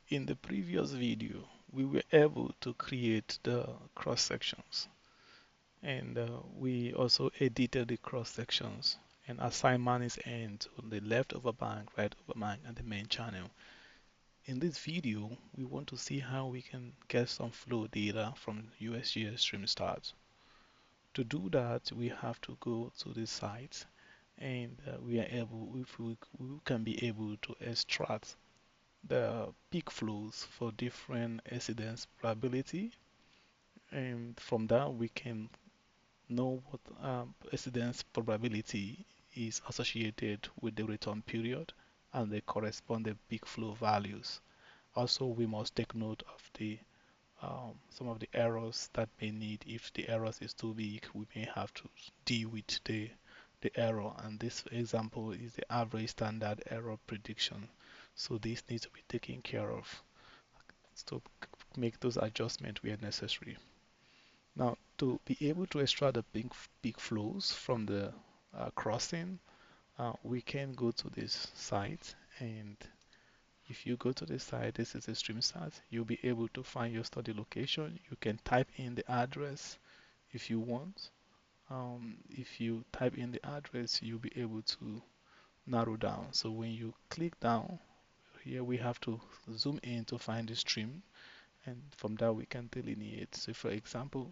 In the previous video, we were able to create the cross sections, and we also edited the cross sections and assigned MANNING'S-N to the left over bank, right over bank, and the main channel. In this video, we want to see how we can get some flow data from USGS stream start. To do that, we have to go to the site, and we are able, if we can be able to extract the peak flows for different incidence probability, and from that we can know what incidence probability is associated with the return period and the corresponding peak flow values. Also, we must take note of the some of the errors that may need. If the errors is too big, we may have to deal with the error, and this example is the average standard error prediction. So this needs to be taken care of to make those adjustments where necessary. Now, to be able to extract the peak flows from the crossing, we can go to this site, and if you go to this site, this is a stream start, you'll be able to find your study location. You can type in the address if you want. If you type in the address, you'll be able to narrow down. So when you click down, here we have to zoom in to find the stream, and from that we can delineate. So for example,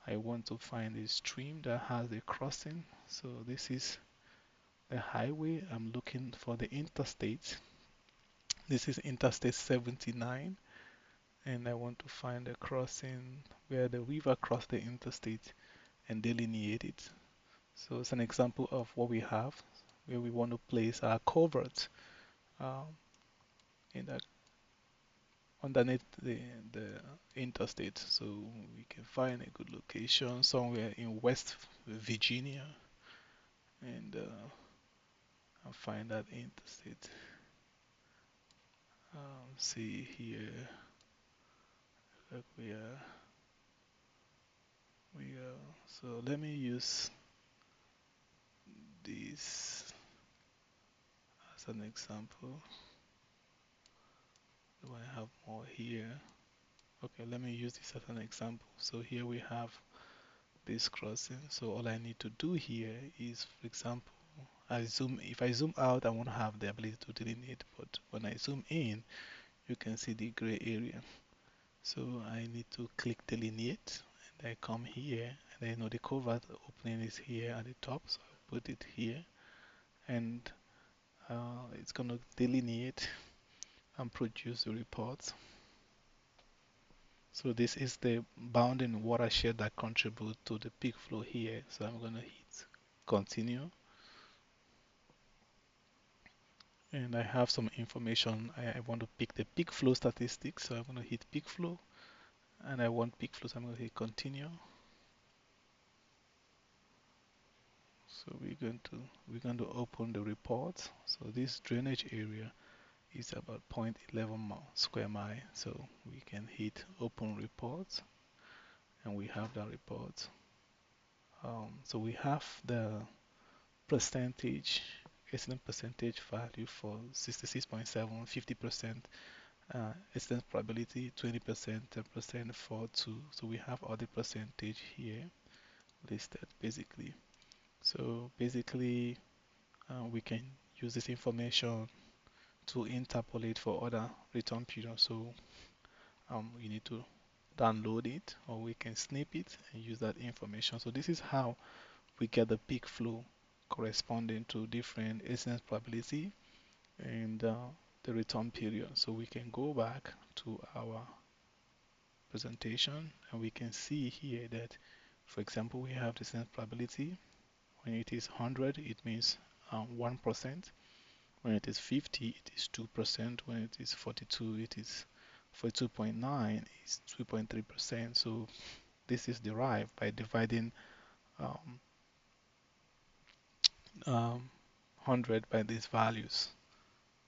I want to find a stream that has a crossing. So this is the highway. I'm looking for the interstate. This is Interstate 79, and I want to find a crossing where the river crossed the interstate and delineate it. So it's an example of what we have where we want to place our culvert um, in that underneath the interstate. So we can find a good location somewhere in West Virginia, and I'll find that interstate. See here, look, we are. So let me use this as an example. Do I have more here? Okay, let me use this as an example. So here we have this crossing. So all I need to do here is, for example, if I zoom out, I won't have the ability to delineate, but when I zoom in, you can see the gray area. So I need to click delineate, and I come here, and I know the covert opening is here at the top, so I put it here, and it's going to delineate and produce the report. So this is the bounding watershed that contribute to the peak flow here. So I'm going to hit continue. And I have some information. I want to pick the peak flow statistics. So I'm going to hit peak flow. And I want peak flow, so I'm going to hit continue. So we're going to open the report. So this drainage area is about 0.11 square mile. So we can hit open report, and we have that report. So we have the percentage, incidence percentage value for 66.7, 50% incidence probability, 20%, 10% for 2. So we have all the percentage here listed basically. So basically, we can use this information to interpolate for other return periods. So you need to download it, or we can snip it and use that information. So this is how we get the peak flow corresponding to different incidence probability and the return period. So we can go back to our presentation, and we can see here that, for example, we have the incidence probability. When it is 100, it means 1%. When it is 50, it is 2%. When it is 42, it is 42.9, is 2.3%. So this is derived by dividing um, 100 by these values.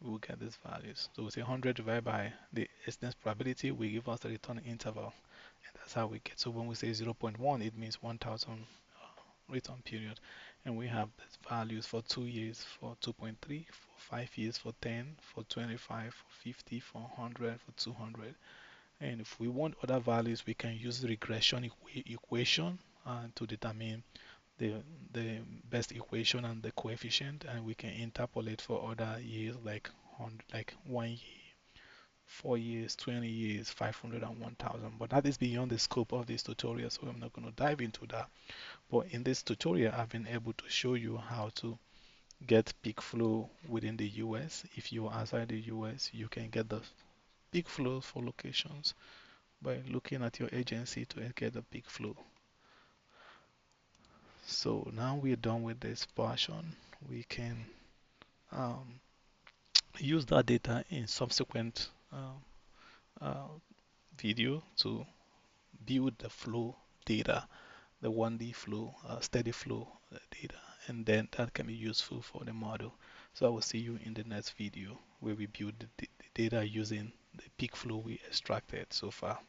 We will get these values. So we say 100 divided by the incidence probability will give us the return interval. And that's how we get. So when we say 0.1, it means 1000 return period. And we have these values for 2 years for 2.3, for 5 years for 10, for 25, for 50, for 100, for 200. And if we want other values, we can use the regression equation to determine the the best equation and the coefficient, and we can interpolate for other years like 100, like 1 year, 4 years, 20 years, 500 and 1000. But that is beyond the scope of this tutorial, so I'm not going to dive into that. But in this tutorial, I've been able to show you how to get peak flow within the US. If you're outside the US, you can get the peak flow for locations by looking at your agency to get the peak flow. So now we're done with this portion. We can um, use that data in subsequent uh, video to build the flow data, the 1D flow, steady flow data, and then that can be useful for the model. So I will see you in the next video where we build the data using the peak flow we extracted so far.